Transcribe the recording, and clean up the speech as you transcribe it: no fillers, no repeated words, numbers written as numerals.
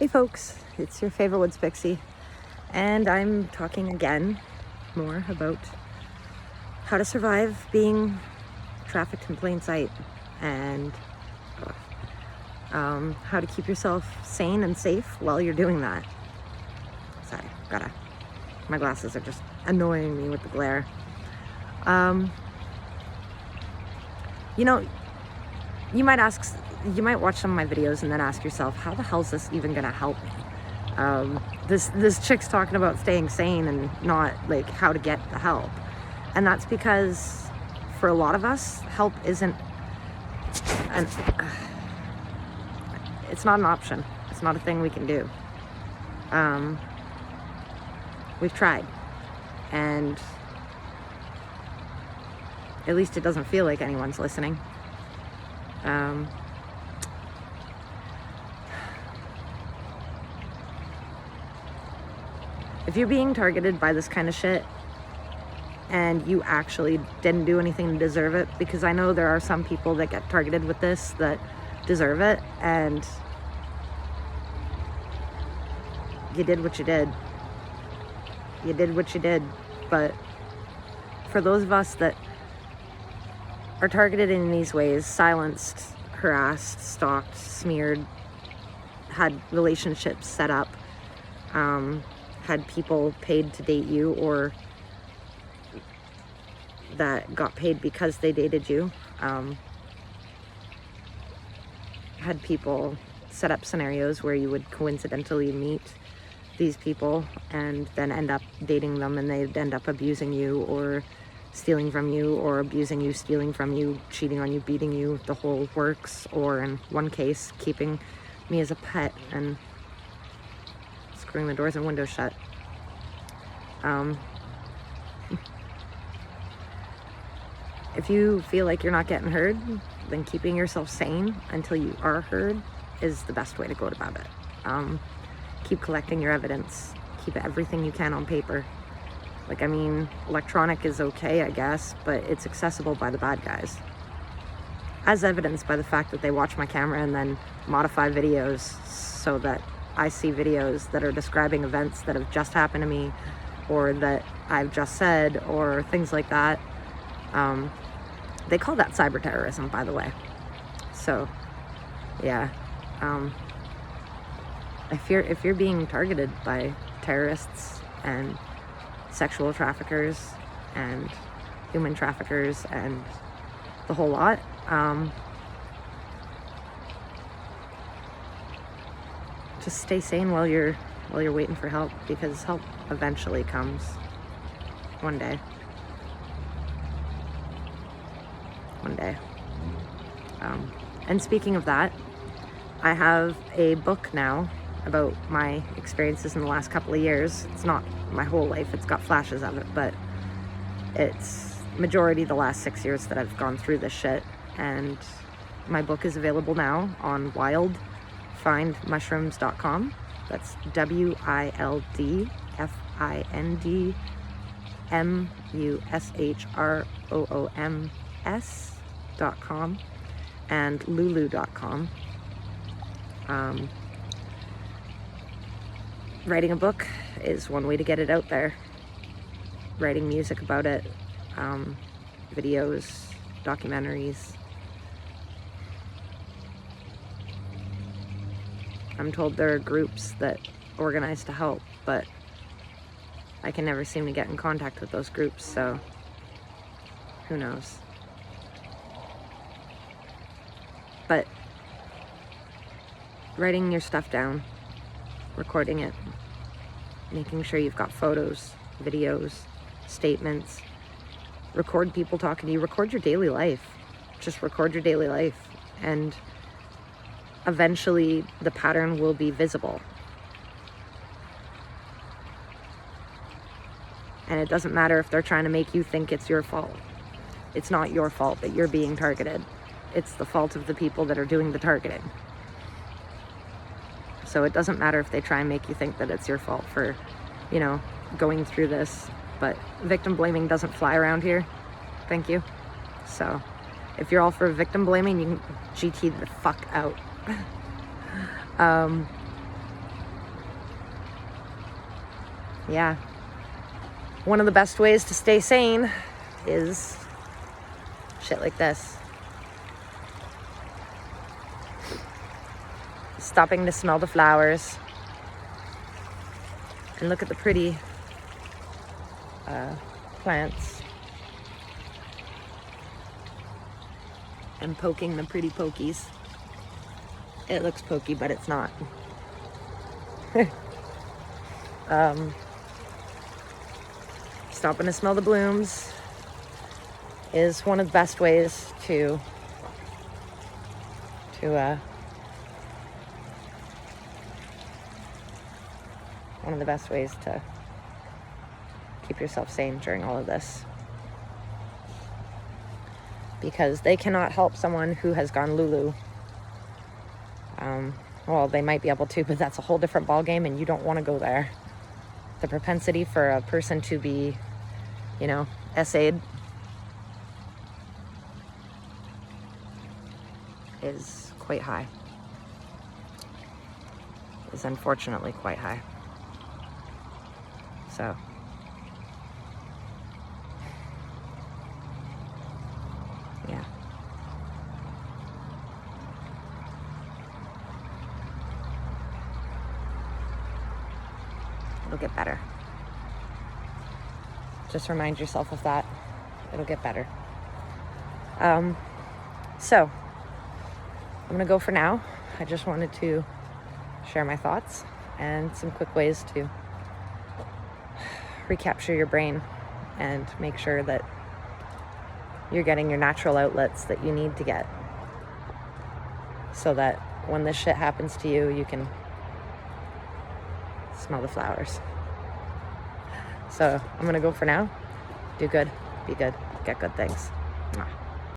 Hey folks, it's your favorite Woods Pixie, and I'm talking again more about how to survive being trafficked in plain sight and how to keep yourself sane and safe while you're doing that. Sorry, my glasses are just annoying me with the glare. You might watch some of my videos and then ask yourself, how the hell is this even gonna help me? This chick's talking about staying sane and not like how to get the help. And that's because for a lot of us, help isn't it's not an option. It's not a thing we can do. We've tried, and at least it doesn't feel like anyone's listening. If you're being targeted by this kind of shit and you actually didn't do anything to deserve it, because I know there are some people that get targeted with this that deserve it, and you did what you did. You did what you did. But for those of us that are targeted in these ways, silenced, harassed, stalked, smeared, had relationships set up, had people paid to date you, or that got paid because they dated you, had people set up scenarios where you would coincidentally meet these people and then end up dating them, and they'd end up abusing you or stealing from you, or abusing you, stealing from you, cheating on you, beating you, the whole works, or in one case, keeping me as a pet and screwing the doors and windows shut. If you feel like you're not getting heard, then keeping yourself sane until you are heard is the best way to go about it. Keep collecting your evidence. Keep everything you can on paper. Electronic is okay, I guess, but it's accessible by the bad guys. As evidenced by the fact that they watch my camera and then modify videos so that I see videos that are describing events that have just happened to me, or that I've just said, or things like that. They call that cyber terrorism, by the way. So, yeah. If you're being targeted by terrorists and sexual traffickers and human traffickers and the whole lot, just stay sane while you're waiting for help, because help eventually comes one day. And speaking of that, I have a book now about my experiences in the last couple of years. It's not my whole life, it's got flashes of it, but it's majority the last 6 years that I've gone through this shit. And my book is available now on wildfindmushrooms.com. That's wildfindmushrooms.com and lulu.com. Writing a book is one way to get it out there. Writing music about it, videos, documentaries. I'm told there are groups that organize to help, but I can never seem to get in contact with those groups, so who knows. But writing your stuff down, recording it, making sure you've got photos, videos, statements, record people talking to you, record your daily life. Just record your daily life, and eventually the pattern will be visible. And it doesn't matter if they're trying to make you think it's your fault. It's not your fault that you're being targeted. It's the fault of the people that are doing the targeting. So it doesn't matter if they try and make you think that it's your fault for, going through this. But victim blaming doesn't fly around here. Thank you. So if you're all for victim blaming, you can GT the fuck out. yeah, one of the best ways to stay sane is shit like this. Stopping to smell the flowers and look at the pretty plants and poking the pretty pokies. It looks pokey, but it's not. Stopping to smell the blooms is one of the best ways to keep yourself sane during all of this. Because they cannot help someone who has gone Lulu. Well, they might be able to, but that's a whole different ballgame, and you don't want to go there. The propensity for a person to be, you know, essayed is quite high. Is unfortunately quite high. So, yeah. It'll get better. Just remind yourself of that. It'll get better. So, I'm gonna go for now. I just wanted to share my thoughts and some quick ways to recapture your brain and make sure that you're getting your natural outlets that you need to get, so that when this shit happens to you, you can smell the flowers. So I'm gonna go for now. Do good, be good, get good things. Mwah.